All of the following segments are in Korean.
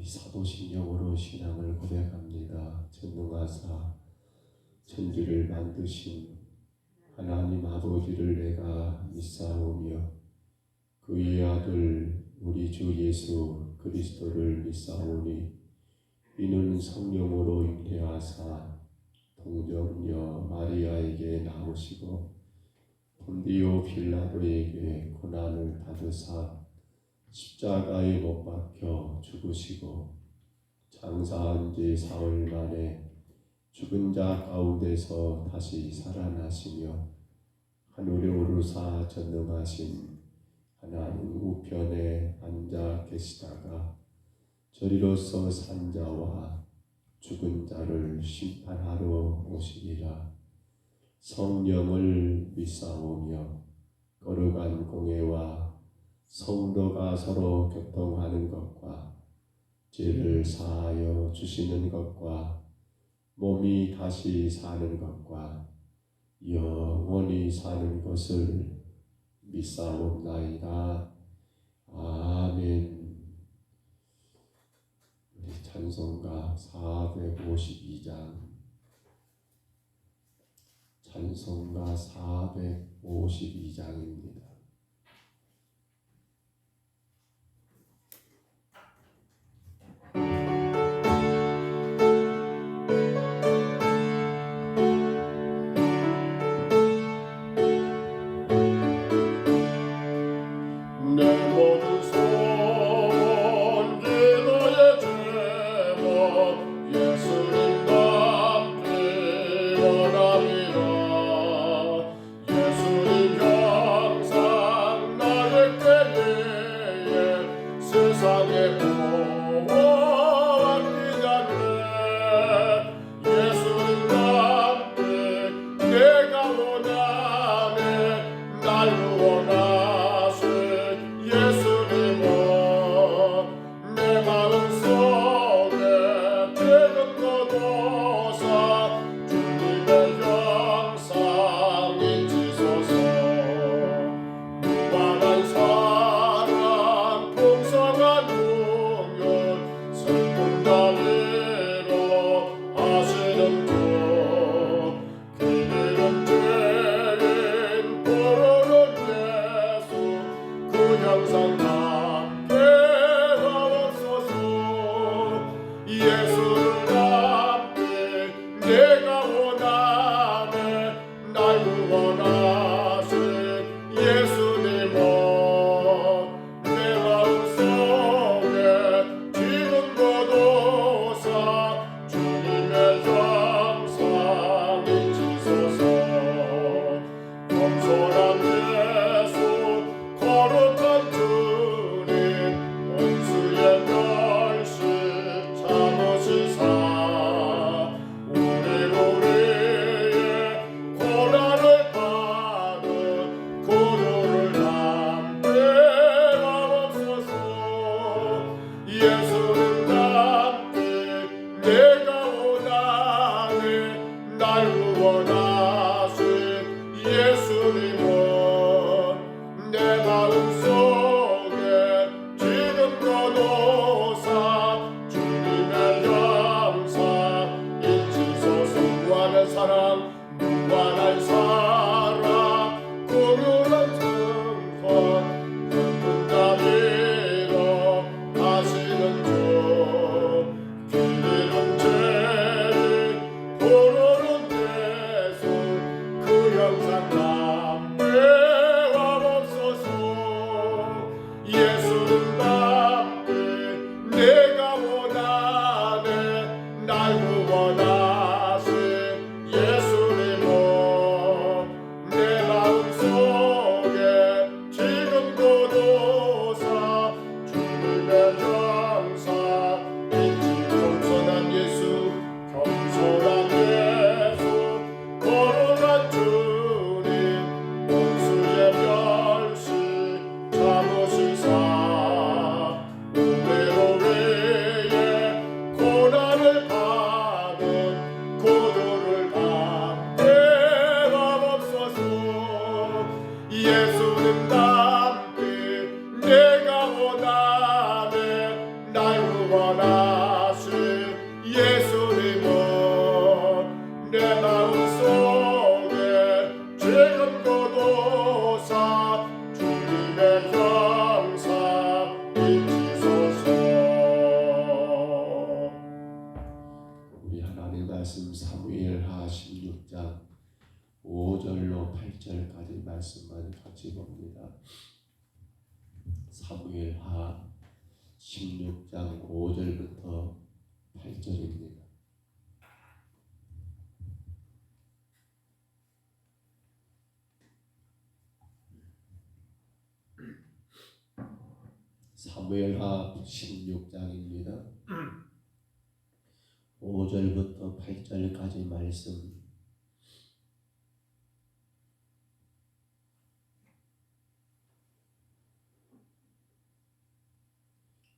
사도신경으로 신앙을 고백합니다. 전능하사 천지를 만드신 하나님 아버지를 내가 믿사오며 그의 아들 우리 주 예수 그리스도를 믿사오니 이는 성령으로 잉태하사 동정녀 마리아에게 나오시고 본디오 빌라도에게 고난을 받으사 십자가에 못 박혀 죽으시고 장사한 지 사흘 만에 죽은 자 가운데서 다시 살아나시며 하늘에 오르사 전능하신 하나님 우편에 앉아 계시다가 저리로서 산 자와 죽은 자를 심판하러 오시리라. 성령을 믿사오며 거룩한 공회와 성도가 서로 교통하는 것과 죄를 사하여 주시는 것과 몸이 다시 사는 것과 영원히 사는 것을 믿사옵나이다. 아멘. 우리 찬송가 452장 찬송가 452장입니다. 날 구원하신 예수님은 5절로 8절까지 말씀만 같이 봅니다. 사무엘하 16장 5절부터 8절입니다. 사무엘하 16장입니다. 5절부터 8절까지 말씀.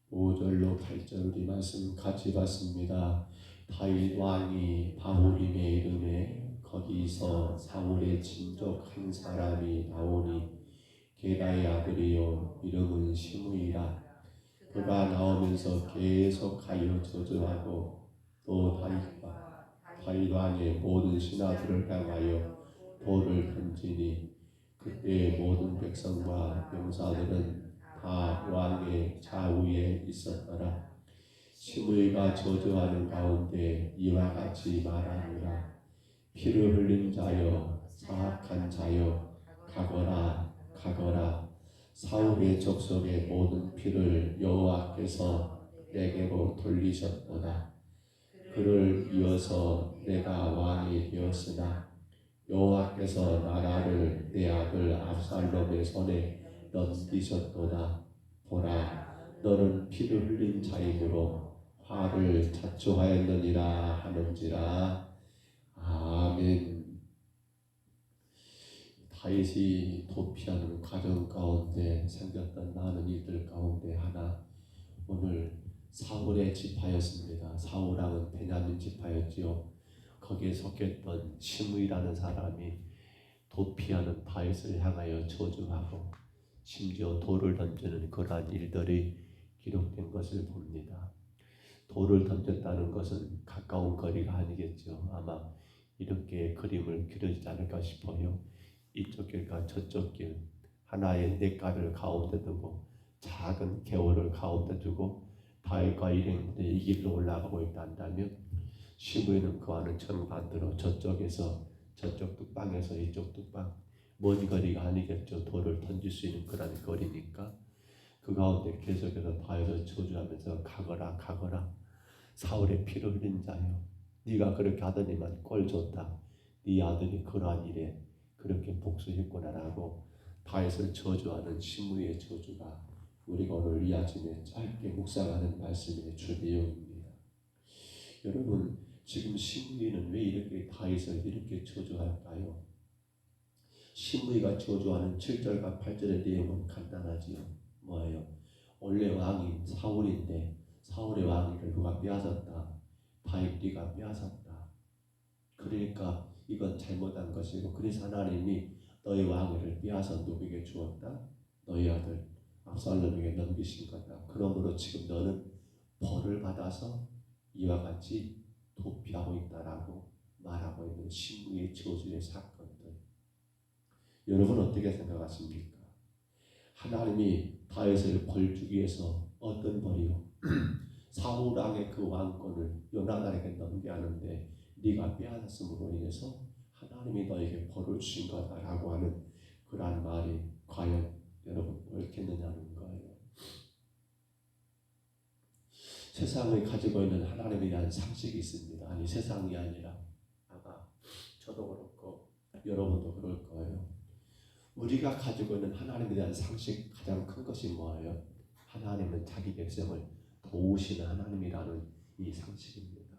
(5절로 8절) 우리 말씀 같이 봤습니다. 다윗 왕이 바후림의 이름에 거기서 사울의 친족 한 사람이 나오니 게다의 아들이요 이름은 시므이라. 그가 나오면서 계속하여 저주하고 또 다윗 왕의 모든 신하들을 향하여 돌을 던지니 그때 모든 백성과 병사들은 다 왕의 좌우에 있었더라. 시므이가 저주하는 가운데 이와 같이 말하니라. 피를 흘린 자여 사악한 자여 가거라 가거라. 사울의 족속의 모든 피를 여호와께서 내게로 돌리셨도다. 그를 이어서 내가 왕이 되었으나 여호와께서 나라를 내 아들 압살롬의 손에 넘기셨도다. 보라, 너는 피를 흘린 자이므로 화를 자초하였느니라 하는지라. 아멘. 다윗이 도피하는 과정 가운데 생겼던 많은 일들 가운데 하나, 오늘 사울의 지파였습니다. 사울 왕은 베냐민 지파였지요. 거기에 속했던 시므이라는 사람이 도피하는 다윗을 향하여 저주하고 심지어 돌을 던지는 그러한 일들이 기록된 것을 봅니다. 돌을 던졌다는 것은 가까운 거리가 아니겠죠. 아마 이렇게 그림을 그려지지 않을까 싶어요. 이쪽 길과 저쪽 길, 하나의 냇가를 가운데 두고 작은 개울을 가운데 두고 다윗과 일행들이 이 길로 올라가고 있다 한다면, 시므이는 그와는 정반대로 저쪽에서 저쪽 뚝방에서 이쪽 뚝방, 먼 거리가 아니겠죠. 돌을 던질 수 있는 그런 거리니까 그 가운데 계속해서 다윗을 저주하면서 가거라 가거라. 사울의 피를 흘린 자여, 네가 그렇게 하더니만 꼴 좋다. 네 아들이 그러한 일에 그렇게 복수했구나라고 다윗을 저주하는 시므이의 저주가 우리가 오늘 이 아침에 짧게 묵상하는 말씀의 주 내용입니다. 여러분, 지금 시므이는 왜 이렇게 다윗을 이렇게 저주할까요? 시므이가 저주하는 7절과 8절의 내용은 간단하지요. 뭐예요? 원래 왕인 사울인데 사울의 왕위를 누가 빼앗았다. 다윗이가 빼앗았다. 그러니까 이건 잘못한 것이고, 그래서 하나님이 너희 왕위를 빼앗아 누구에게 주었다? 너희 아들 압살롬에게 넘기신 거다. 그러므로 지금 너는 벌을 받아서 이와 같이 도피하고 있다라고 말하고 있는 시므이의 저주의 사건들. 여러분 어떻게 생각하십니까? 하나님이 다윗을 벌 주기 위해서 어떤 벌이요? 사울 왕의 그 왕권을 요나단에게 넘게 하는데 네가 빼앗았음으로 인해서 하나님이 너에게 벌을 주신 거다라고 하는 그러한 말이 과연 여러분 옳겠느냐는 거예요. 세상을 가지고 있는 하나님에 대한 상식이 있습니다. 아니, 세상이 아니라 아마 저도 그렇고 여러분도 그럴 거예요. 우리가 가지고 있는 하나님에 대한 상식 가장 큰 것이 뭐예요? 하나님은 자기 백성을 도우시는 하나님이라는 이 상식입니다.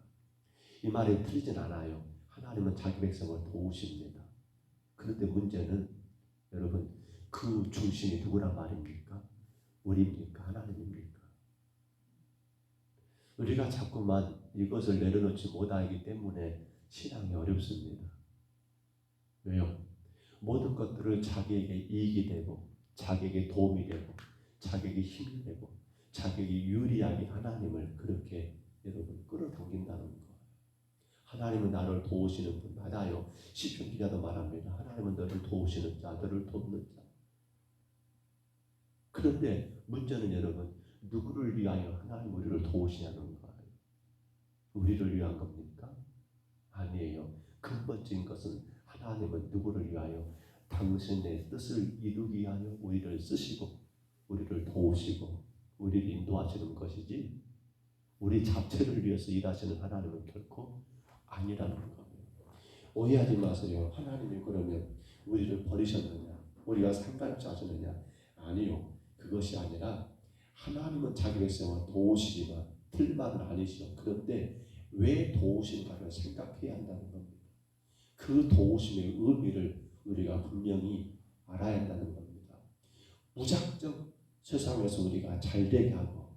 이 말이 틀리진 않아요. 하나님은 자기 백성을 도우십니다. 그런데 문제는 여러분, 그 중심이 누구란 말입니까? 우리입니까? 하나님입니까? 우리가 자꾸만 이것을 내려놓지 못하기 때문에 신앙이 어렵습니다. 왜요? 모든 것들을 자기에게 이익이 되고 자기에게 도움이 되고 자기에게 힘이 되고 자기에게 유리하게 하나님을 그렇게 여러분 끌어당긴다는 거예요. 하나님은 나를 도우시는 분 맞아요. 시편 기자도 말합니다. 하나님은 너를 도우시는 자, 너를 돕는 자. 그런데 문제는 여러분, 누구를 위하여 하나님 우리를 도우시냐는 거예요. 우리를 위한 겁니까? 아니에요. 근본적인 것은 하나님은 누구를 위하여? 당신의 뜻을 이루기 위하여 우리를 쓰시고 우리를 도우시고 우리를 인도하시는 것이지, 우리 자체를 위해서 일하시는 하나님은 결코 아니라는 거예요. 오해하지 마세요. 하나님이 그러면 우리를 버리셨느냐, 우리가 상관없이 하셨느냐? 아니요. 그것이 아니라 하나님은 자기 백성을 도우시지만 틀만은 아니시죠. 그런데 왜 도우신가를 생각해야 한다는 겁니다. 그 도우심의 의미를 우리가 분명히 알아야 한다는 겁니다. 무작정 세상에서 우리가 잘되게 하고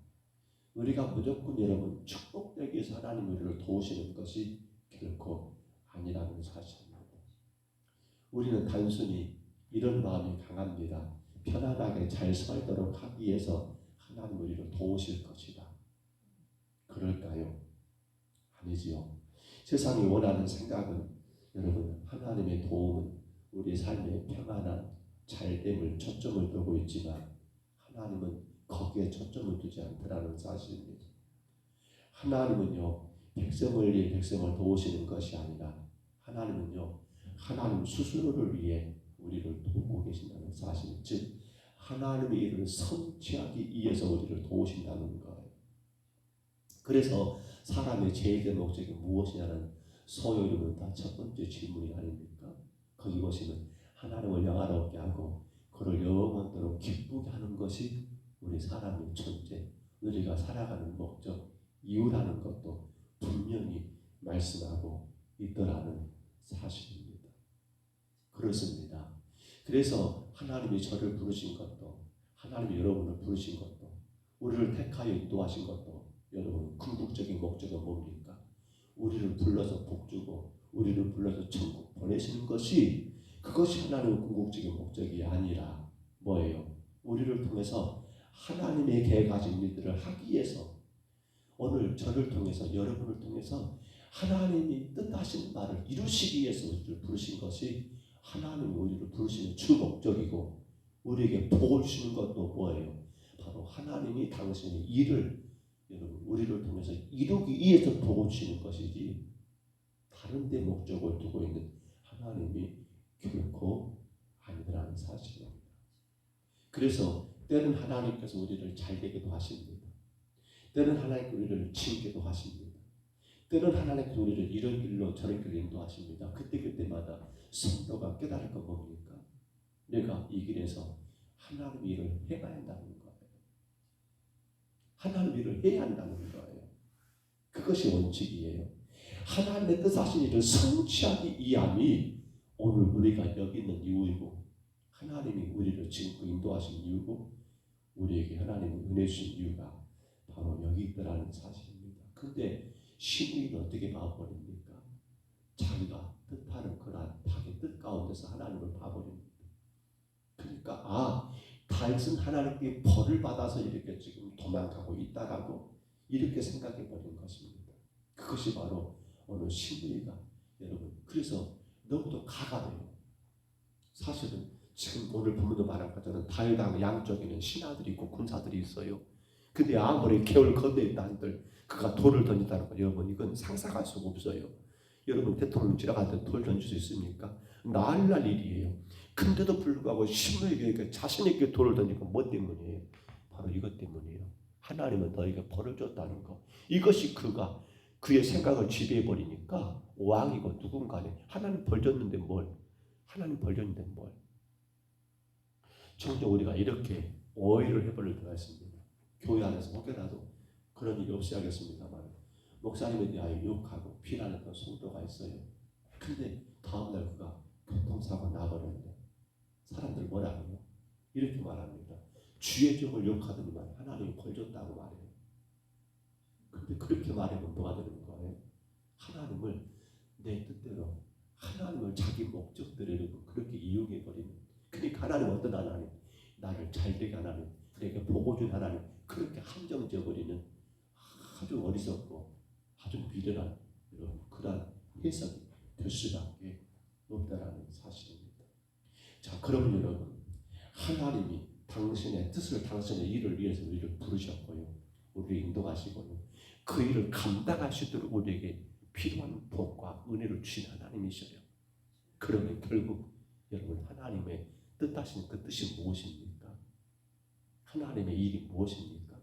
우리가 무조건 여러분 축복되기 위해서 하나님 우리를 도우시는 것이 결코 아니라는 사실입니다. 우리는 단순히 이런 마음이 강합니다. 편안하게 잘 살도록 하기 위해서 하나님 우리를 도우실 것이다. 그럴까요? 아니지요. 세상이 원하는 생각은 여러분, 하나님의 도움은 우리 삶의 평안한 잘됨을 초점을 두고 있지만 하나님은 거기에 초점을 두지 않더라는 사실입니다. 하나님은요, 백성을 위해 백성을 도우시는 것이 아니라 하나님은요, 하나님 스스로를 위해 우리를 도우고 계신다는 사실, 즉 하나님의 일을 성취하기 위해서 우리를 도우신다는 거예요. 그래서 사람의 제일의 목적이 무엇이냐는 소요리는 다 첫 번째 질문이 아닙니까? 거기 보시면 하나님을 영화롭게 하고 그를 영원토록 기쁘게 하는 것이 우리 사람의 존재, 우리가 살아가는 목적, 이유라는 것도 분명히 말씀하고 있더라는 사실입니다. 그렇습니다. 그래서 하나님이 저를 부르신 것도, 하나님이 여러분을 부르신 것도, 우리를 택하여 인도하신 것도, 여러분 궁극적인 목적은 뭡니까? 우리를 불러서 복주고 우리를 불러서 천국 보내시는 것이, 그것이 하나님의 궁극적인 목적이 아니라 뭐예요? 우리를 통해서 하나님의 계획하신 일들을 하기 위해서, 오늘 저를 통해서 여러분을 통해서 하나님이 뜻하신 바를 이루시기 위해서 우리를 부르신 것이 하나님이 우리를 부르시는 주 목적이고, 우리에게 복을 주시는 것도 뭐예요? 바로 하나님이 당신의 일을 여러분 우리를 통해서 이루기 위해서 복을 주시는 것이지 다른 데 목적을 두고 있는 하나님이 결코 아니라는 사실입니다. 그래서 때는 하나님께서 우리를 잘되게도 하십니다. 때는 하나님께서 우리를 지우게도 하십니다. 때는 하나님께서 우리를 이런 길로 저런 길로 인도하십니다. 그때마다 성도가 깨달을 건 뭡니까? 내가 이 길에서 하나님 일을 해야 한다는 거예요. 하나님 일을 해야 한다는 거예요. 그것이 원칙이에요. 하나님의 뜻하신 일을 성취하기 위함이 오늘 우리가 여기 있는 이유이고, 하나님이 우리를 지금 인도하신 이유고, 우리에게 하나님이 은혜 주신 이유가 바로 여기 있더라는 사실입니다. 그런데 시므이는 어떻게 봐버립니까? 자기가 뜻하는 그런 자기 뜻 가운데서 하나님을 봐버립니다. 그러니까 다윗은 하나님께 벌을 받아서 이렇게 지금 도망가고 있다라고 이렇게 생각해 버린 것입니다. 그것이 바로 오늘 시므이가 여러분, 그래서 너무도 가가 돼요. 사실은 지금 오늘 본문도 말한 것처럼 다윗왕 양쪽에는 신하들이 있고 군사들이 있어요. 근데 아무리 개울 건너에 있다 한들 그가 돌을 던진다는 거, 여러분 이건 상상할 수가 없어요. 여러분 대통령 지나갈 때 돌 던질 수 있습니까? 날날 일이에요. 근데도 불구하고 시므이에게 자신 있게 돌을 던지고 뭐 때문이에요? 바로 이것 때문이에요. 하나님은 너에게 벌을 줬다는 거. 이것이 그의 생각을 지배해 버리니까 왕이고 누군가는 하나님 벌 줬는데 뭘? 하나님 벌 줬는데 뭘? 종종 우리가 이렇게 오해를 해버릴 때가 있습니다. 교회 안에서 혹여라도 그런 일이 없어야겠습니다만 목사님에 대하여 욕하고 비난했던 성도가 있어요. 근데 다음날 그가 교통사고 나버렸는데 사람들 뭐라 해요? 이렇게 말합니다. 주의 종을 욕하더니만 하나님이 벌 줬다고 말해요. 근데 그렇게 말하면 뭐가 되는 거예요? 하나님을 내 뜻대로, 하나님을 자기 목적대로 그렇게 이용해버리는, 그러니까 하나님 어떤 하나님? 나를 잘되게 하나님, 내게 복을 준 하나님, 그렇게 한정지어버리는 아주 어리석고 아주 미련한 그런 해석이 될 수밖에 없다라는 사실입니다. 자, 그러면 여러분, 하나님이 당신의 뜻을, 당신의 일을 위해서 우리를 부르셨고요, 우리를 인도하시고요, 그 일을 감당할 수 있도록 우리에게 필요한 복과 은혜를 주신 하나님이셔요. 그러면 결국 여러분 하나님의 뜻하신 그 뜻이 무엇입니까? 하나님의 일이 무엇입니까?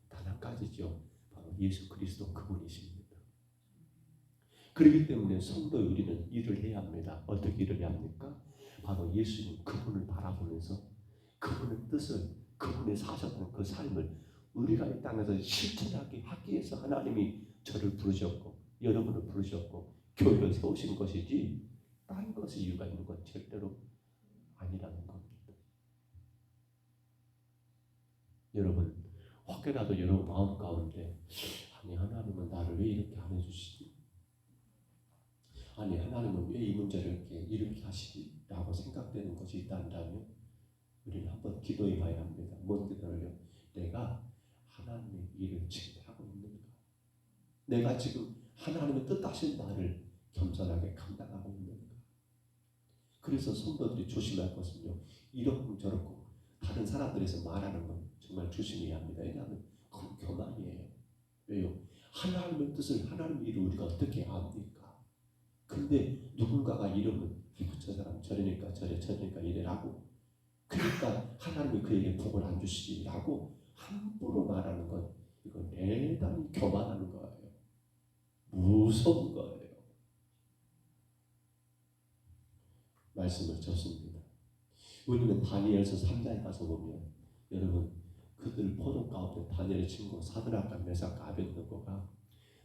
단 한 가지죠. 바로 예수 그리스도 그분이십니다. 그렇기 때문에 성도 우리는 일을 해야 합니다. 어떻게 일을 해야 합니까? 바로 예수님 그분을 바라보면서 그분의 뜻을, 그분이 사셨던 그 삶을 우리가 이 땅에서 실천하게 하기 위해서 하나님이 저를 부르셨고 여러분을 부르셨고 교회를 세우신 것이지 다른 것에 이유가 있는 건 절대로 아니라는 겁니다. 여러분 혹여라도 여러분 마음 가운데 아니 하나님은 나를 왜 이렇게 안 해주시지? 아니 하나님은 왜 이 문제를 이렇게 하시라고 생각되는 것이 있다면 우리는 한번 기도해 봐야 합니다. 뭔 기도를요? 내가 하나님의 일을 지금 하고 있는가? 내가 지금 하나님의 뜻하신 바를 겸손하게 감당하고 있는가? 그래서 성도들이 조심할 것은요. 이렇고 저렇고 다른 사람들에서 말하는 건 정말 조심해야 합니다. 왜냐하면 그건 교만이에요. 왜요? 하나님의 뜻을, 하나님의 일을 우리가 어떻게 압니까? 근데 누군가가 이러면 저 사람 저러니까 저러니까 이래라고 그러니까 하나님이 그에게 복을 안 주시라고 함부로 말하는 건 이건 대단히 교만하는 거예요. 무서운 거예요. 말씀을 줬습니다. 우리는 다니엘서 3장에 가서 보면 여러분 그들 포도 가운데 다니엘의 친구 사드락과 메삭과 아벳느고가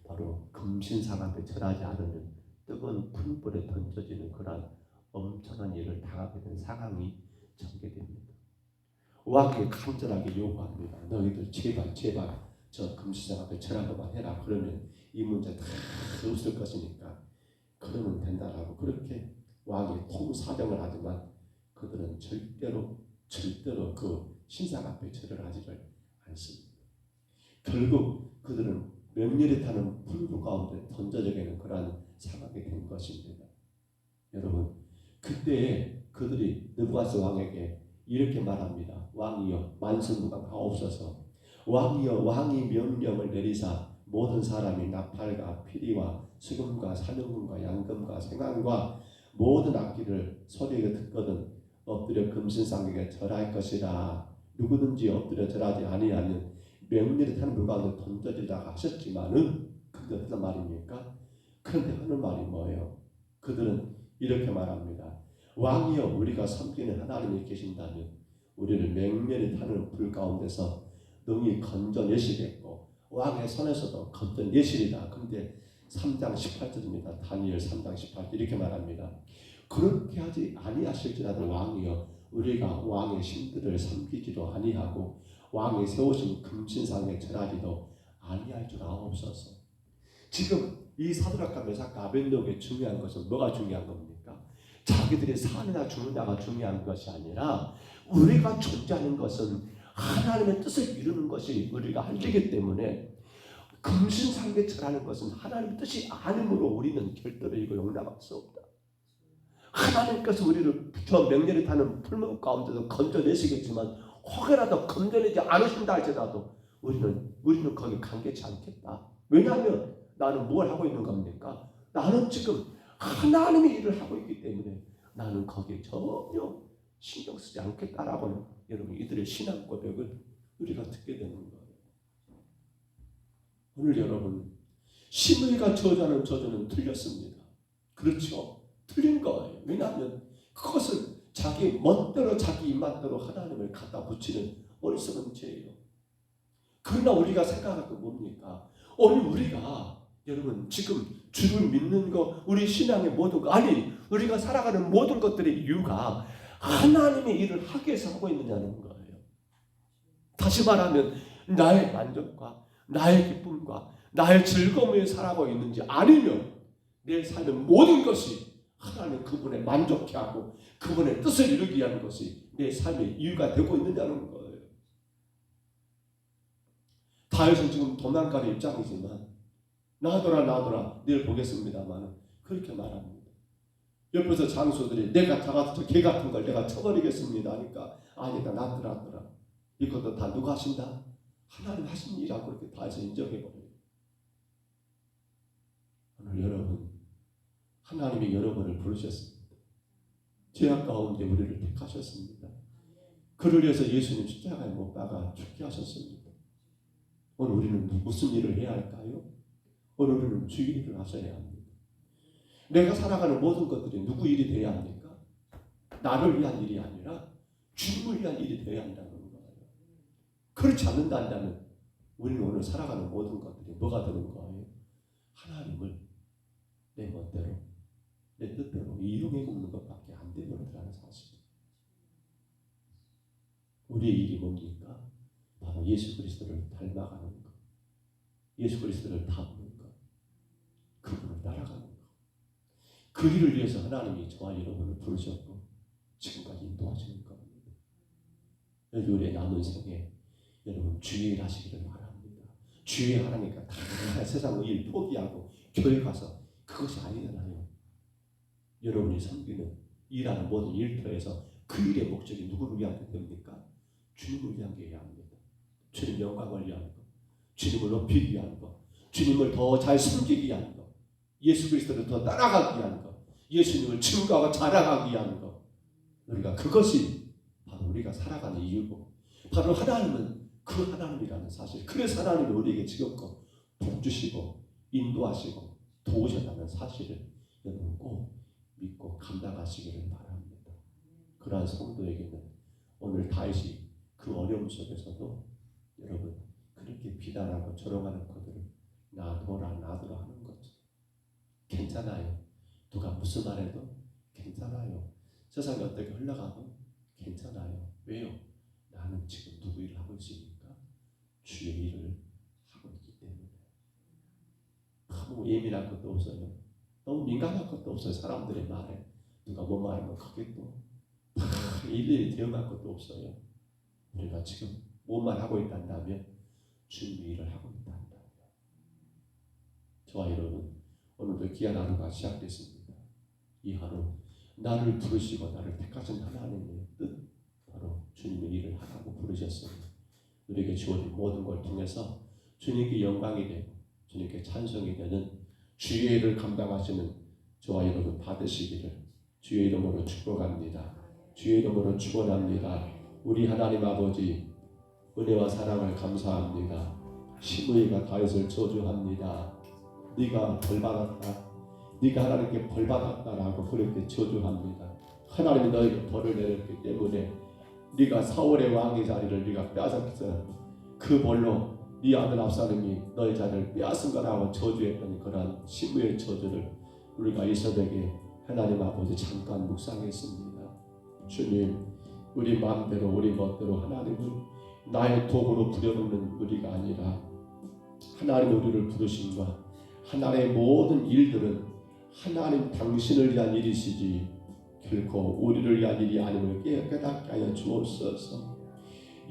바로 금신상 앞에 절하지 않으면 뜨거운 풀불에 던져지는 그런 엄청난 일을 당하게 된 상황이 전개됩니다. 왕에게 간절하게 요구합니다. 너희들 제발 저 금신상 앞에 절 한 번만 해라. 그러면 이 문제 다 없을 것이니까 그러면 된다라고 그렇게 왕이 통사정을 하지만 그들은 절대로 그 신상 앞에 절을 하지를 않습니다. 결국 그들은 맹렬히 타는 불구 가운데 던져져 있는 그러한 상황이 된 것입니다. 여러분 그때 그들이 느부갓네살 왕에게 이렇게 말합니다. 왕이여 만성무강하옵소서. 왕이여 왕이 명령을 내리사 모든 사람이 나팔과 피리와 수금과 사명금과 양금과 생황과 모든 악기를 소리가 듣거든 엎드려 금신상에게 절할 것이라. 누구든지 엎드려 절하지 아니하면 명렬히 타는 불 가운데 던져지다 하셨지만은 그게 어떤 말입니까? 그런데 하는 말이 뭐예요? 그들은 이렇게 말합니다. 왕이여 우리가 섬기는 하나님이 계신다면 우리를 맹렬히 타는 불 가운데서 능히 건져내시겠고 왕의 손에서도 건져내시리다. 그런데 3장 18절입니다. 다니엘 3장 18절 이렇게 말합니다. 그렇게 하지 아니하실지라도 왕이여 우리가 왕의 신들을 섬기지도 아니하고 왕이 세우신 금신상에 절하지도 아니할 줄 아옵소서. 지금 이 사드락과 메삭과 아벳느고의 중요한 것은 뭐가 중요한 겁니까? 자기들이 사느냐 죽느냐가 중요한 것이 아니라 우리가 존재하는 것은 하나님의 뜻을 이루는 것이 우리가 할 일이기 때문에 금신상에 절하는 것은 하나님의 뜻이 아니므로 우리는 절대로 이거 용납할 수 없다. 하나님께서 우리를 저 맹렬히 타는 풀무 가운데서 건져내시겠지만 혹여라도 건져내지 않으신다 할지라도 우리는 거기 감개치 않겠다. 왜냐하면 나는 뭘 하고 있는 겁니까? 나는 지금 하나님의 일을 하고 있기 때문에 나는 거기에 전혀 신경 쓰지 않겠다라고는 여러분 이들의 신앙 고백을 우리가 듣게 되는 거예요. 오늘 여러분 심의가 저주하는 저주는 틀렸습니다. 그렇죠? 틀린 거예요. 왜냐하면 그것을 자기 멋대로 자기 입맛대로 하나님을 갖다 붙이는 어리석은 죄예요. 그러나 우리가 생각할 건 뭡니까? 오늘 우리가 여러분 지금 주를 믿는 거 우리 신앙의 모든 거 아니 우리가 살아가는 모든 것들의 이유가 하나님의 일을 하기 위해서 하고 있느냐는 거예요. 다시 말하면 나의 만족과 나의 기쁨과 나의 즐거움에 살아가고 있는지 아니면 내 삶의 모든 것이 하나님 그분의 만족케 하고 그분의 뜻을 이루기 위한 것이 내 삶의 이유가 되고 있느냐는 거예요. 다윗은 지금 도망가는 입장이지만 놔둬라 내일 보겠습니다만 그렇게 말합니다. 옆에서 장수들이 내가 저 개 같은 걸 내가 쳐버리겠습니다 하니까 아니다 놔둬라 이것도 다 누가 하신다? 하나님 하신 일이라고 그렇게 다 해서 인정해버려요. 오늘 여러분 하나님이 여러분을 부르셨습니다. 죄악 가운데 우리를 택하셨습니다. 그를 위해서 예수님 십자가에 못 박아 죽게 하셨습니다. 오늘 우리는 무슨 일을 해야 할까요? 오늘 우리는 주의 일을 하셔야 합니다. 내가 살아가는 모든 것들이 누구 일이 되어야 합니까? 나를 위한 일이 아니라 주님을 위한 일이 되어야 한다는 거예요. 그렇지 않는다면 우리는 오늘 살아가는 모든 것들이 뭐가 되는 거예요? 하나님을 내 멋대로, 내 뜻대로 이용해 먹는 것밖에 안 되버리더라는 사실. 우리의 일이 뭡니까? 바로 예수 그리스도를 닮아가는 것, 예수 그리스도를 닮는 것, 그분을 따라가는 것. 그 일을 위해서 하나님이 저와 여러분을 부르셨고 지금까지 인도하시는 겁니다. 여기 우리의 남은 생에 여러분 주의 일 하시기를 바랍니다. 주의 일 하라니까 다 세상의 일 포기하고 교회 가서 그것이 아니잖아요. 여러분이 섬기는 일하는 모든 일터에서 그 일의 목적이 누구를 위한 게 됩니까? 주님을 위한 게 해야 합니다. 주님 영광을 위한 것, 주님을 높이기 위한 것, 주님을 더 잘 섬기기 위한 것, 예수 그리스도를 더 따라가기 위한 것, 예수님을 증거하고 자랑하기 위한 것. 우리가 그것이 바로 우리가 살아가는 이유고, 바로 하나님은 그 하나님이라는 사실. 그래서 하나님이 우리에게 지금껏 복 주시고 인도하시고 도우셨다는 사실을 여러분 꼭 믿고 감당하시기를 바랍니다. 그러한 성도에게는 오늘 다윗이 그 어려움 속에서도 여러분 그렇게 비난하고 조롱하는 그들을 놔둬라 하는 거죠. 괜찮아요. 누가 무슨 말해도 괜찮아요. 세상이 어떻게 흘러가도 괜찮아요. 왜요? 나는 지금 누구 일을 하고 있습니까? 주의 일을 하고 있기 때문에. 너무 예민한 것도 없어요. 너무 민감한 것도 없어요. 사람들의 말에 누가 뭐 말하면 그게 또 일일이 대응할 것도 없어요. 우리가 지금 뭐만 하고 있단다면 주님의 일을 하고 있단다. 저와 여러분 오늘도 귀한 하루가 시작됐습니다. 이 하루 나를 부르시고 나를 택하신 하나님의 뜻, 바로 주님의 일을 하라고 부르셨어요. 우리에게 주어진 모든 걸 통해서 주님께 영광이 되고 주님께 찬송이 되는 주의 일을 감당하시는 저와 여러분 받으시기를 주의 이름으로 축복합니다. 주의 이름으로 축원합니다. 우리 하나님 아버지 은혜와 사랑을 감사합니다. 시므이가 다윗을 저주합니다. 네가 벌받았다. 네가 하나님께 벌받았다라고 그렇게 저주합니다. 하나님이 너에게 벌을 내렸기 때문에 네가 사울의 왕의 자리를 네가 빼앗았어. 그 벌로 네 아들 압살롬이 너의 자리를 빼앗은 거라고 저주했던 그런 시므이의 저주를 우리가 이 새벽에 하나님 아버지 잠깐 묵상했습니다. 주님, 우리 마음대로 우리 멋대로 하나님을 나의 도구로 부려놓는 우리가 아니라 하나님 우리를 부르신과 하나님의 모든 일들은 하나님 당신을 위한 일이시지 결코 우리를 위한 일이 아님을 깨닫게 하여 주옵소서.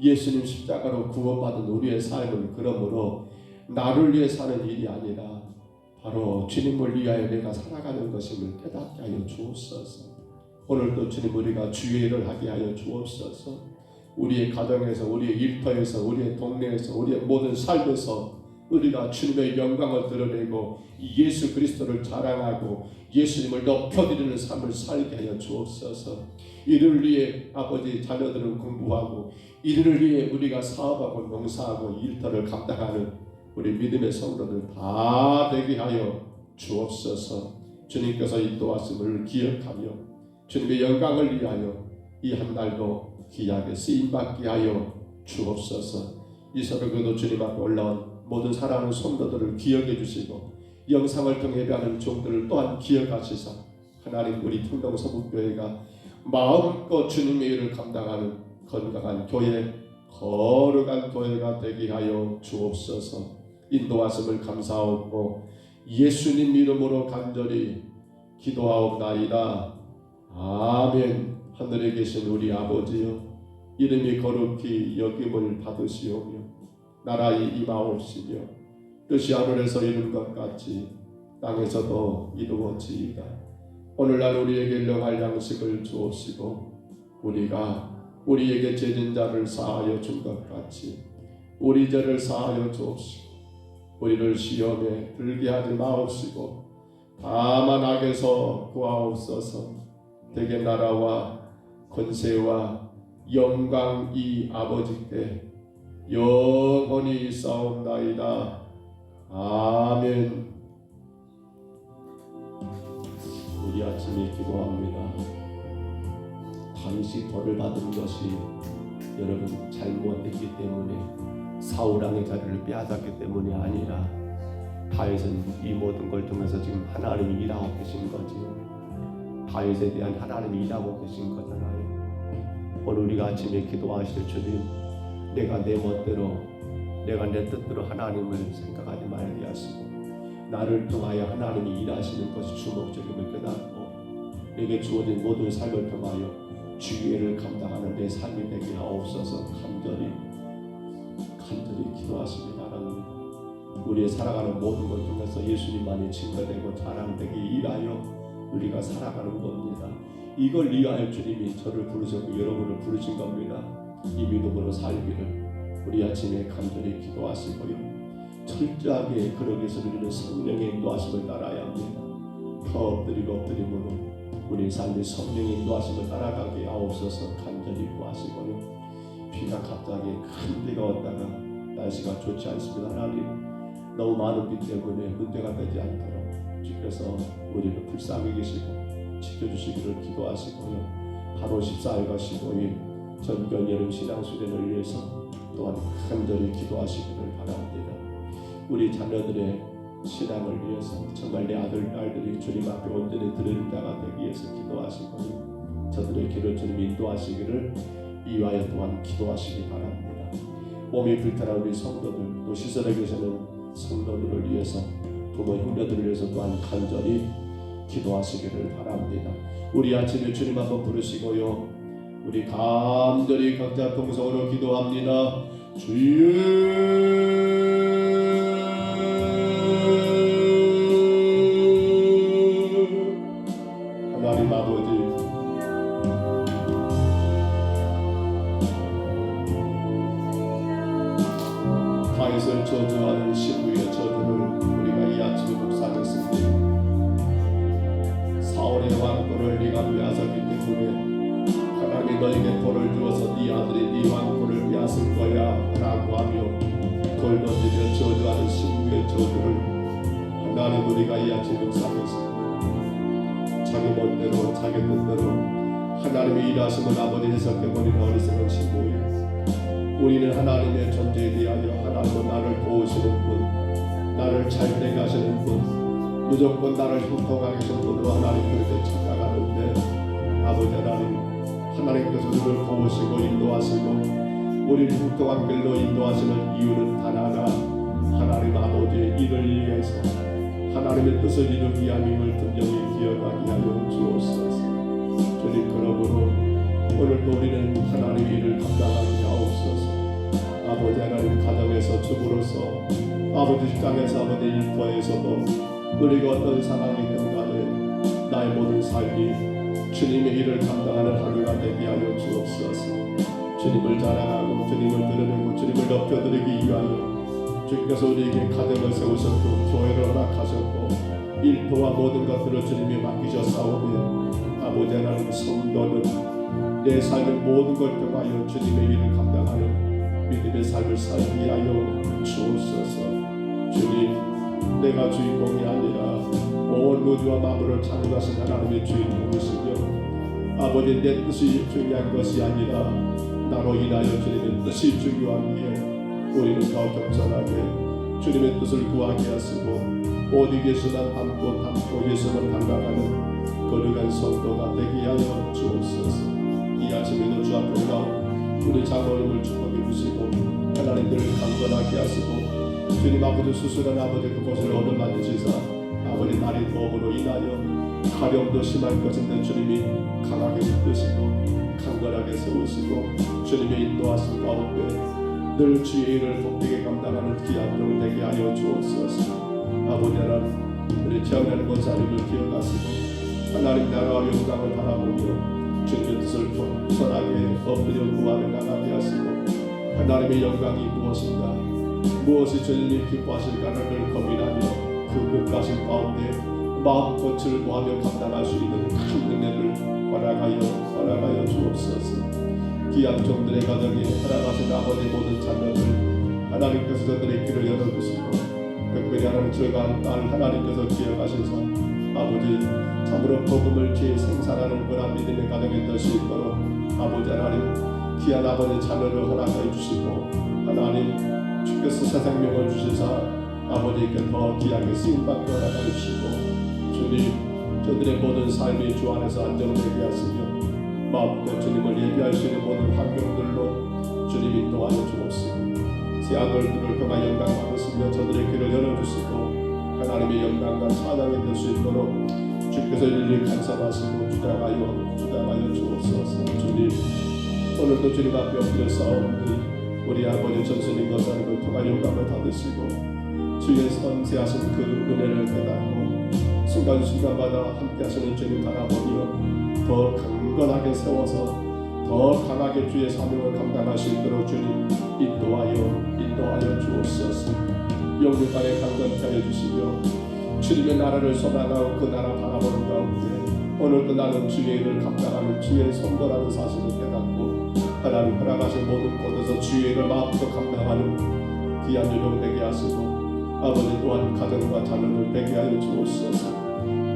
예수님 십자가로 구원받은 우리의 삶은 그러므로 나를 위해 사는 일이 아니라 바로 주님을 위하여 내가 살아가는 것임을 깨닫게 하여 주옵소서. 오늘도 주님 우리가 주의 일을 하게 하여 주옵소서. 우리의 가정에서 우리의 일터에서 우리의 동네에서 우리의 모든 삶에서 우리가 주님의 영광을 드러내고 예수 그리스도를 자랑하고 예수님을 높여드리는 삶을 살게 하여 주옵소서. 이를 위해 아버지 자녀들은 공부하고 이를 위해 우리가 사업하고 농사하고 일터를 감당하는 우리 믿음의 성도들 다 되게 하여 주옵소서. 주님께서 인도하심을 기억하며 주님의 영광을 위하여 이 한 날도 귀하게 쓰임받게 하여 주옵소서. 이 새벽에도 주님 앞에 올라온 모든 사랑하는 성도들을 기억해 주시고 영상을 통해 예배하는 종들을 또한 기억하시사 하나님 우리 풍덩서북교회가 마음껏 주님의 일을 감당하는 건강한 교회, 거룩한 교회가 되게 하여 주옵소서. 인도하심을 감사하고 예수님 이름으로 간절히 기도하옵나이다. 아멘. 하늘에 계신 우리 아버지여, 이름이 거룩히 여김을 받으시오며 나라의 임하옵시며 뜻이 하늘에서 이룬 것 같이 땅에서도 이루어지이다. 오늘날 우리에게 일용할 양식을 주옵시고 우리가 우리에게 죄진 자를 사하여 준 것 같이 우리 죄를 사하여 주옵시고 우리를 시험에 들게 하지 마옵시고 다만 악에서 구하옵소서. 대개 나라와 권세와 영광이 아버지께 영원히 있사옵나이다. 아멘. 우리 아침에 기도합니다. 다윗이 벌을 받은 것이 여러분 잘못했기 때문에 사울 왕의 자리를 빼앗았기 때문이 아니라 다윗은 이 모든 걸 통해서 지금 하나님이 일하고 계신 거지요. 다윗에 대한 하나님이 일하고 계신 거잖아요. 오늘 우리가 아침에 기도하실 주님, 내가 내 멋대로 내가 내 뜻대로 하나님을 생각하지 말게 하시고 나를 통하여 하나님이 일하시는 것이 주 목적임을 깨닫고 내게 주어진 모든 삶을 통하여 주의 일을 감당하는 내 삶이 되게 하옵소서. 간절히 기도하시기 바랍니다. 우리의 살아가는 모든 것 중에서 예수님만이 증거되고 자랑되기 위하여 우리가 살아가는 겁니다. 이걸 위하여 주님이 저를 부르셨고 여러분을 부르신 겁니다. 이 믿음으로 살기를 우리 아침에 간절히 기도하시고요. 철저하게 그러기 위해서 우리는 성령의 인도하심을 따라야 합니다. 더 엎드리고 엎드림으로 우리 삶의 성령의 인도하심을 따라가게 하옵소서. 간절히 구하시고요. 비가 갑자기 큰 비가 왔다가 날씨가 좋지 않습니다. 하나님, 너무 많은 비 때문에 문제가 되지 않도록 주께서 우리를 불쌍히 계시고 지켜주시기를 기도하시고요. 8월 14일과 15일 전견 여름 신앙 수련을 위해서 또한 간절히 기도하시기를 바랍니다. 우리 자녀들의 신앙을 위해서 정말 내 아들, 딸들이 주님 앞에 온전히 드리는 자가 되기 위해서 기도하시고요. 저들의 길을 주님 인도하시기를 이와여 또한 기도하시기 바랍니다. 몸이 불편한 우리 성도들, 또 시설에 계시는 성도들을 위해서, 부모 형제들을 위해서 또한 간절히 기도하시기를 바랍니다. 우리 아침에 주님 한번 부르시고요. 우리 간절히 각자 통성으로 기도합니다. 주여 하나님 아버지, 다윗을 저주하는 신부의 저주를 우리가 이 아침에 묵상했습니다. 사울의 왕권을 네가 빼앗았기 때문에 하나님이 너에게 돌을 주어서 네 아들이 네 왕권을 빼앗을 거야 라고 하며 돌 던지며 저주하는 신부의 저주를 하나님 우리가 이 아침에 묵상했습니다. 자기 멋대로 자기 뜻대로 하나님의 일하심을 아버지 해석해버리는 어리석은 신부예요. 우리는 하나님의 존재에 대하여 하나님은 나를 도우시는 분, 나를 잘되게 하시는 분, 무조건 나를 형통하게 하시는 분으로 하나님 그렇게 착각하는데 아버지 하나님께서 우리를 도우시고 인도하시고 우리를 형통한 길로 인도하시는 이유는 단 하나, 하나님 아버지의 일을 위해서 하나님의 뜻을 이루기 위함임을 분명히 기억하게 하여 주옵소서. 주님, 그러므로 오늘도 우리는 하나님의 일을 감당하게 하옵소서. 아버지 하나님, 가정에서 주부로서 아버지 직장에서 아버지 일터에서도 우리가 어떤 상황이든 간에 나의 모든 삶이 주님의 일을 감당하는 하루가 되게 하여 주옵소서. 주님을 자랑하고 주님을 드러내고 주님을 높여드리기 위하여 주께서 우리에게 가정을 세우셨고 교회를 허락하셨고 일터와 모든 것들을 주님이 맡기셨사오니 아버지 하나님, 성도는 내 삶의 모든 걸 통하여 주님의 일을 감당하는 믿음의 삶을 살게 하여 주옵소서. 주님, 내가 주인공이 아니라 온 우주와 만물을 창조하신 하나님의 주인공이시며 아버지 내 뜻이 중요한 것이 아니라 나로 인하여 주님의 뜻이 중요하기에 우리는 더 겸손하게 주님의 뜻을 구하게 하시고 어디 계시나 담고 예수를 감당하는 거룩한 성도가 되게 하여 주옵소서. 이 아침에도 주 앞에 나온 우리 장로님을 축복해 주시고 하나님들을 강건하게 하시고 주님 아버지 수술한 아버지 그곳을 얻어맞으시사 아버지 날이 더움으로 인하여 가려움도 심할 것인데 주님이 강하게 붙드시고 강건하게 세우시고 주님의 인도하심 가운데 늘 주의 일을 복되게 감당하는 귀한 종 되게 하여 주옵소서. 아버지 하나님, 우리 태어나는 것 자리를 기억하시고 하나님 나라와 영광을 바라보며 주님의 뜻을 선하게 엎드려 구하며 나가게 하시고 하나님의 영광이 무엇인가, 무엇이 주님이 기뻐하실까를 늘 고민하며 그 끝가신 가운데 마음껏 즐거워하며 감당할 수 있는 큰 은혜를 허락하여 주옵소서. 귀한 종들의 가정에 살아가신 아버지 모든 자녀들 하나님께서 저들의 길을 열어주시고 특별히 하나님 저간 딸 하나님께서 기억하셔서 아버지 참으로 복음을 제 생산하는 그런 믿음의 가정이 될 수 있도록 아버지 하나님 귀한 아버지 자녀를 허락해 주시고 하나님 주께서 새 생명을 주시사 아버지께 더 귀하게 쓰임받게 허락해 주시고 주님 저들의 모든 삶이 주 안에서 안정되게 하시며 마음껏 주님을 예비할 수 있는 모든 환경들로 주님 인도하여 주옵시고 새 아들들을 그만 영광 받으시며 저들의 길을 열어주시고 하나님의 영광과 찬양이 될 수 있도록 주께서 일일이 간섭하시고 주장하여 주옵소서. 주님 오늘도 주님 앞에 엎드려 싸우니 우리 아버지 전선인 것을 통한 영광을 받으시고 주의 선세하신 그 은혜를 깨닫고 순간순간마다 함께 하시는 주님 바라보며 더 강건하게 세워서 더 강하게 주의 사명을 감당할 수 있도록 주님 인도하여 주옵소서. 영육간에 강건케 하여 주시며 주님의 나라를 소망하고 그 나라 바라보는 가운데 오늘도 나는 주의 일을 감당하는 주의 성도라는 사실을 깨닫고 하나님 허락하신 모든 곳에서 주의 일을 마음껏 감당하는 귀한 유령 되게 하시고 아버지 또한 가정과 자녀를 되게 하여 주옵소서.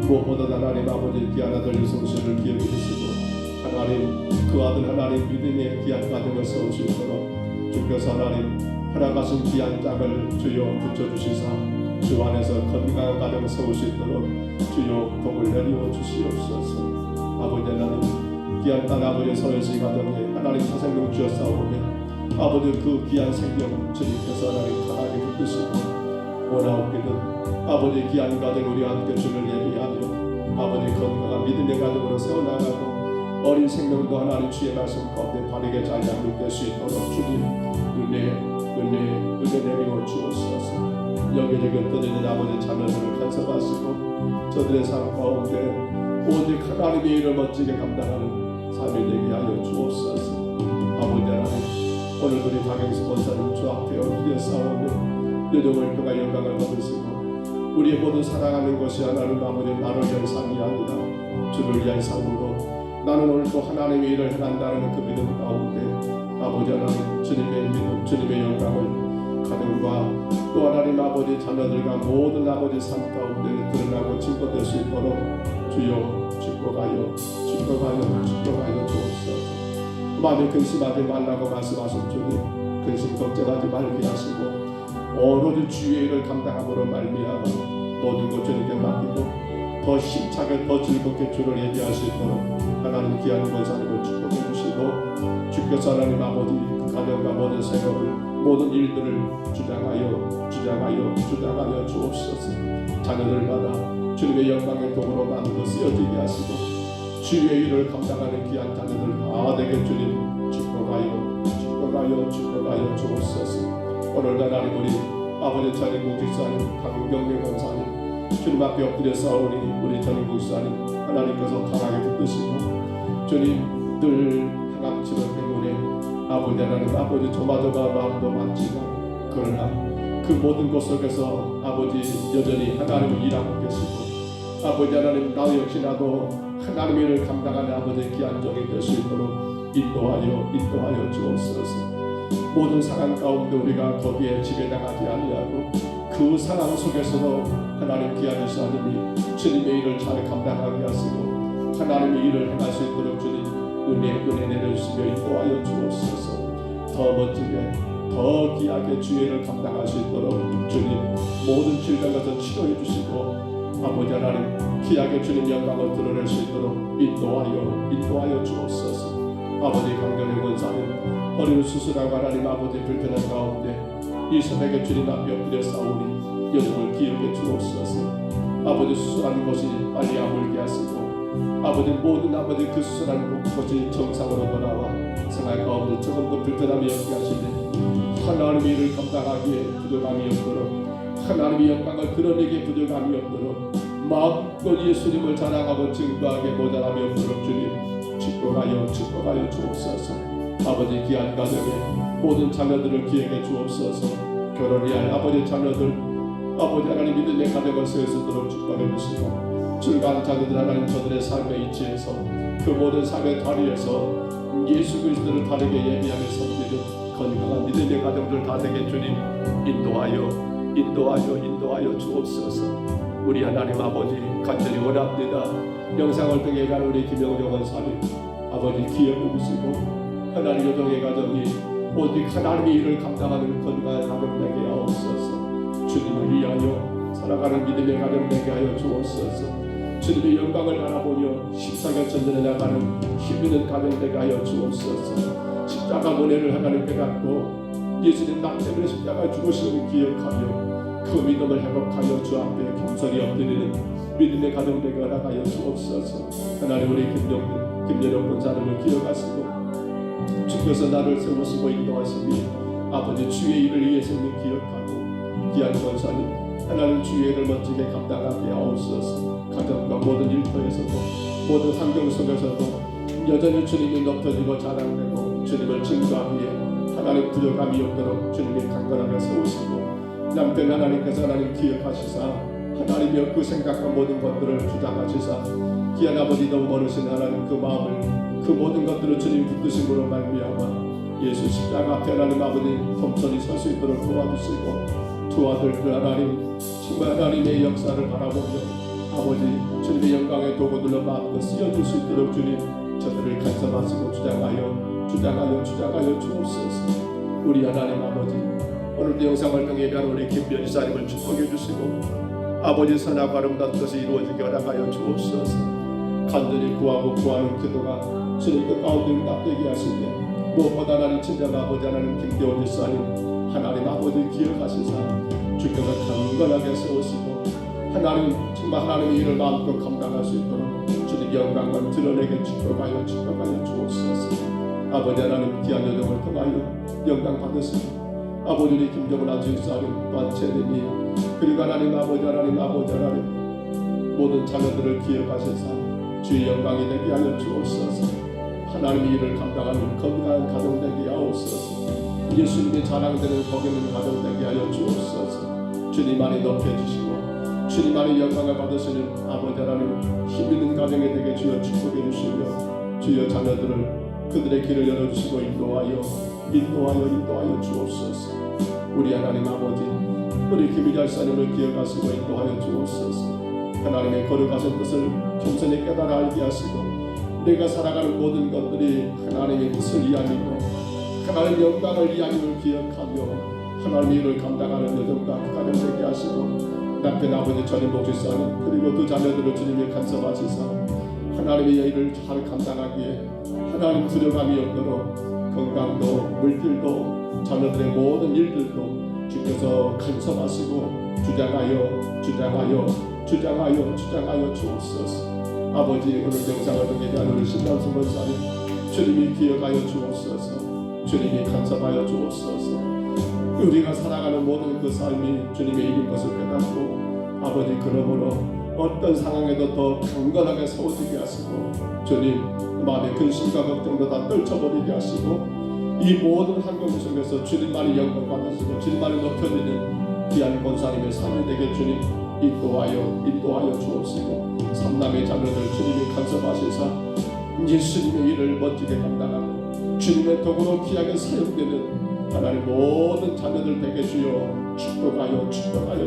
무엇보다 하나님 아버지 귀한 아들 이성신을 기억해 주시고 하나님 그 아들 하나님 믿음의 귀한 가정을 세우시도록 주께서 하나님 허락하신 귀한 짝을 주여 붙여주시사 주 안에서 건강한 가정을 세울 수 있도록 주여 복을 내리워 주시옵소서. 아버지 하나님 귀한 딸 아버지 서울시 가정에 하나님 새 생명 주었사오니 아버지 그 귀한 생명 주님께서 하나님 강하게 붙드시고 원하옵기는 아버지 귀한 가정 우리와 함께 주를 예비하며 아버지 건강한 믿음의 가정으로 세워나가고 어린 생명도 하나님 주의 말씀 가운데 바르게 잘 양육될 수 있도록 주님 은혜 내리워 주옵소서. 여기저기 흩어지는 아버지 자녀들을 간섭하시고 저들의 삶 가운데 오직 하나님의 일을 멋지게 감당하는 삶이 되게 하여 주옵소서. 아버지 하나님 오늘 우리 박영수 권사님 주 앞에 엎드려 싸우며 여정을 통한 영광을 받으시고 우리의 모든 살아가는 것이 하나님 아버지 나를 위한 삶이 아니라 주를 위한 삶으로 나는 오늘도 하나님의 일을 행한다는 그 믿음 가운데 아버지 하나님 주님의 믿음 주님의 영광을 가정과 또 하나님 아버지 자녀들과 모든 아버지 삶 가운데 드러나고 증거될 수 있도록 주여 축복하여 주옵소서. 마음에 근심하지 말라고 말씀하신 주님 근심 걱정하지 말게 하시고 오로지 주의 일을 감당함으로 말미암아 모든 것 주님께 맡기고 더 힘차게 더 즐겁게 주를 예비할 수 있도록 하나님 귀한 권사님을 축복해 주시고 주께서 하나님 아버지 그 가정과 모든 생업을 모든 일들을 주장하여 주옵소서. 자녀들마다 주님의 영광의 도구로 만들어 쓰여지게 하시고 주의 일을 감당하는 귀한 자녀들 다 되게 주님 축복하여 주옵소서. 오늘도 하나님 우리 아버지 전인국 집사님 강경래 권사님 주님 앞에 엎드려 싸우니 우리 전인국 집사님 하나님께서 강하게 붙드시고 주님 늘 항암치료 때문에 아버지 하나님 아버지 조마조마 마음도 많지만 그러나 그 모든 것 속에서 아버지 여전히 하나님을 일하고 계시고 아버지 하나님 나 역시나도 하나님의 일을 감당하는 아버지 귀한 종이 될 수 있도록 인도하여 주옵소서. 모든 상황 가운데 우리가 거기에 지배당하지 아니하고 그 상황 속에서도 하나님 귀한 하나님이 주님의 일을 잘 감당하게 하시고 하나님의 일을 행할 수 있도록 주님 은혜 내려주시며 인도하여 주옵소서. 더 멋지게 더 귀하게 주의 일을 감당할 수 있도록 주님 모든 질병에서 치료해 주시고 아버지 하나님 귀하게 주님 영광을 드러낼 수 있도록 인도하여 주옵소서. 아버지 강경의 권사님 허리를 수술하고 하나님 아버지 불편한 가운데 이 새벽에 주님 앞에 엎드려 싸우니 여정을 기억해 주옵소서. 아버지 수술하는 것이 빨리 아물게 하시고 아버지 모든 아버지 그 수술하는 것이 정상으로 돌아와 생활 가운데 조금도 불편함이 없게 하시니 하나님의 일을 감당하기에 부족함이 없도록 하나님의 영광을 드러내기에 부족함이 없도록 마음껏 예수님을 자랑하고 증거하게 모자람이 없도록 주님 축복하여 주옵소서. 아버지 귀한 가정에 모든 자녀들을 기억해 주옵소서. 결혼이 할 아버지 자녀들 아버지 하나님 믿음의 가정을 세우도록 축복해 주시고 즐거운 자녀들 하나님 저들의 삶의 이치에서 그 모든 삶의 다리에서 예수 그리스도를 다르게 예비하며 섬기는 건강한 믿음의 가정들 다 되게 주님 인도하여 주옵소서. 우리 하나님 아버지 간절히 원합니다. 영상을 통해 가는 우리 김영정 원사님 아버지 기억해 주시고 하나님 여정의 가정이 오직 하나님의 일을 감당하는 건강한 가정 되게 하옵소서. 주님을 위하여 살아가는 믿음의 가정 되게 하여 주옵소서. 주님의 영광을 바라보며 십자가 전전에 나가는 힘있는 가정 되게 하여 주옵소서. 십자가 은혜를 하나님 깨닫고 예수님 나 때문에 십자가 죽으시는 기억하며 그 믿음을 회복하여 주 앞에 겸손히 엎드리는 믿음의 가정 되게 허락하여 주옵소서. 하나님 우리 김연영 권사님을 기억하시고 주께서 나를 세우시고 인도하시니 아버지 주의 일을 위해서 기억하고 귀한 권사님 하나님 주의 일을 멋지게 감당하게 하옵소서. 가정과 모든 일터에서도 모든 환경 속에서도 여전히 주님이 높여지고 자랑되고 주님을 증거하기에 하나님 부족함이 없도록 주님이 강건하게 세우시고 남편 하나님께서 하나님 기억하시사 하나님이 그 생각한 모든 것들을 주장하시사 귀한 아버지 너무 멀으신 하나님 그 마음을 그 모든 것들을 주님 붙드심으로 말미암아 예수 십자가 앞에 하나님 아버지 겸손히 설 수 있도록 도와주시고 두 아들들 하나님 정말 하나님의 역사를 바라보며 아버지 주님의 영광의 도구들로 마음껏 쓰여줄 수 있도록 주님 저들을 간섭하시고 주장하여 주옵소서. 우리 하나님 아버지 오늘도 영상을 통해 예배하는 우리 김변희사님을 축복해 주시고 아버지 선하고 아름다운 것이 이루어지게 허락하여 주옵소서. 간절히 구하고 구하는 기도가 주님 그 가운데 응답되게 하시되 무엇보다 하나님 친정 아버지 하나님 김대원 지사님 하나님 아버지 기억하시사 주께서 강건하게 세우시고 하나님 정말 하나님의 일을 마음껏 감당할 수 있도록 주님 영광을 드러내게 축복하여 주옵소서. 아버지 하나님 귀한 여정을 통하여 영광 받으시고 아버지 우리 김정은 아주사님 또한 제님이 그리고 하나님 아버지 모든 자녀들을 기억하셔서 주의 영광이 되게 하여 주옵소서. 하나님의 일을 감당하는 건강한 가정 되게 하옵소서. 예수님이 자랑되는 복 있는 가정 되게 하여 주옵소서. 주님 안에 높여주시고 주님 안에 영광을 받으시는 아버지 하나님 힘있는 가정에 되게 주여 축복해 주시며 주여 자녀들을 그들의 길을 열어주시고 인도하여 주옵소서. 우리 하나님 아버지 우리 김희달사님을 기억하시고 인도하여 주옵소서. 하나님의 거룩하신 뜻을 겸손히 깨달아 알게 하시고 내가 살아가는 모든 것들이 하나님의 뜻을 이야기고 하나님의 영광을 이야기를 기억하며 하나님의 일을 감당하는 여정과 가정 되게 하시고 남편 아버지 전임 목사님 그리고 두 자녀들을 주님이 간섭하시사 하나님의 일을 잘 감당하기에 하나님 두려움이 없도록 건강도 물질도 자녀들의 모든 일들도 주께서 간섭하시고 주장하여 주옵소서. 아버지 오늘 영상을 통해 우리 신남수 권사님 주님이 기억하여 주옵소서. 주님이 간섭하여 주옵소서. 우리가 살아가는 모든 그 삶이 주님의 일인 것을 깨닫고 아버지 그러므로 어떤 상황에도 더 강건하게 세워지게 하시고 주님 마음의 근심과 걱정도 다 떨쳐버리게 하시고 이 모든 환경 속에서 주님만이 영광 받으시고 주님만이 높여지는 귀한 권사님의 삶이 되게 주님 인도하여 주옵시고 삼남의 자녀들 주님이 간섭하시사 예수님의 일을 멋지게 감당하고 주님의 도구로 귀하게 사용되는 하나님 모든 자녀들 되게 주여 축복하여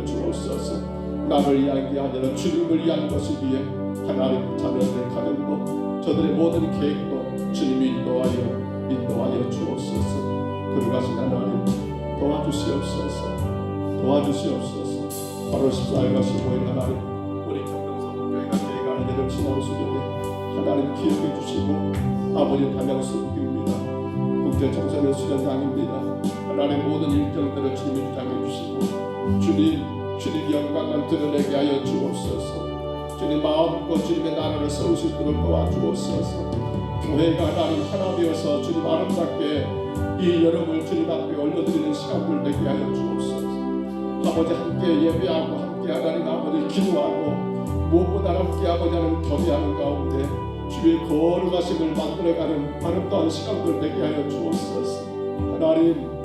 주옵소서. 나를 위한 게 아니라 주님을 위한 것이기에 하나님 자녀들의 가정도 저들의 모든 계획도 주님이 인도하여 주옵소서. 그러가신 하나님 도와주시옵소서. 바로 14일과 15일 하나님 우리 경동성교회가 계획하는 여름 신앙수련회 하나님 기억해 주시고 아버지 담양수국입니다. 국제청소년 수련장입니다. 하나님 모든 일정들을 주님이 주장해 주시고 주님 영광을 드러내게 하여 주옵소서. 주님 마음껏 주님의 나라를 세울 수 있도록 도와주옵소서. 교회가 하나님 하나 되어서 주님 아름답게 이 여름을 주님 앞에 올려드리는 시간을 되게 하여 주옵소서. 아버지 함께 예배하고 함께 하나님 아버지 기도하고 무엇보다 함께 아버지는 교제하는 가운데 주의 거룩하심을 만들어가는 아름다운 시간을 되게 하여 주옵소서. 하나님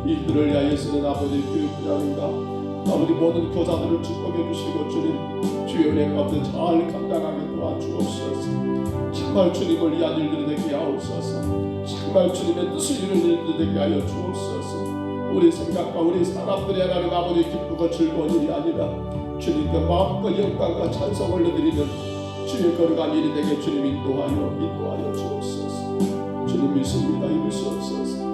이들을 위하여 쓰는 아버지 교육부장님과 아버지 모든 교사들을 축복해 주시고 주님 주의 은혜 가운데 잘 감당하게 도와주옵소서. 정말 주님을 위한 일들이 되게 하옵소서. 정말 주님의 뜻을 이루는 일들이 되게 하여 주옵소서. 우리 생각과 우리 사람들이 하나님 아버지 기쁘고 즐거운 일이 아니라 주님께 마음과 영광과 찬송을 올려드리는 주의 거룩한 일이 되게 주님 인도하여 주옵소서. 주님 믿습니다. 이루시옵소서.